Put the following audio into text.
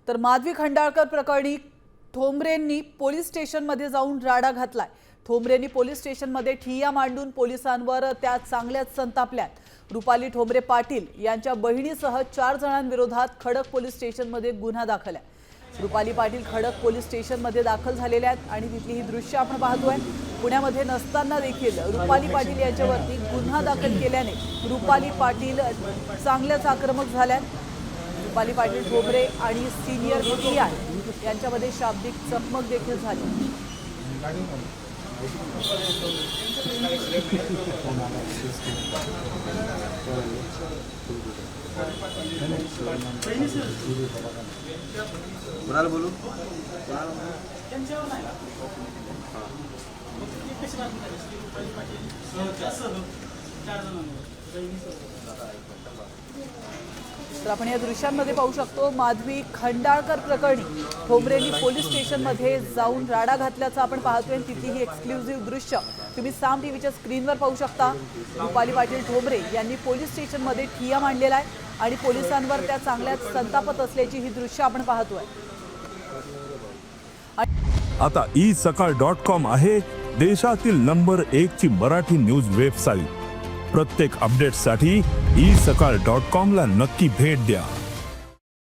तर माधवी खंडाळकर प्रकरणी ठोंबरेंनी पोलीस स्टेशनमध्ये जाऊन राडा घातलाय। ठोंबरेंनी पोलीस स्टेशनमध्ये ठिय्या मांडून पोलिसांवर त्या चांगल्याच संतापल्यात। रुपाली ठोंबरे पाटील यांच्या बहिणीसह 4 जणांविरोधात खडक पोलीस स्टेशनमध्ये गुन्हा दाखल आहे। रुपाली पाटील खडक पोलीस स्टेशनमध्ये दाखल झालेल्या आहेत आणि तिथली ही दृश्य आपण पाहतोय। पुण्यामध्ये नसताना देखील रुपाली पाटील यांच्यावरती गुन्हा दाखल केल्याने रुपाली पाटील चांगल्याच आक्रमक झाल्यात। रुपाली पाटील ठोंबरे आणि सीनियर पीआय यांच्यामध्ये शाब्दिक चकमक देखील झाली। कोणाला बोलू? तर आपण या दृश्यांमध्ये पाहू शकतो माधवी खंडाळकर प्रकरणी ठोंबरेंनी पोलीस स्टेशनमध्ये जाऊन राडा घातल्याचं आपण पाहतोय। तिथली ही एक्सक्लुझिव्ह दृश्य तुम्ही साम टीव्हीच्या स्क्रीनवर पाहू शकता। रुपाली पाटील ठोंबरे यांनी पोलीस स्टेशनमध्ये ठिय्या मांडलेला आहे आणि पोलिसांवर त्या चांगल्याच संतापत असल्याची ही दृश्य आपण पाहतोय। आता isakal.com आहे देशातील नंबर 1 ची मराठी न्यूज वेबसाईट। प्रत्येक अपडेटसाठी isakal.com ला नक्की भेट द्या।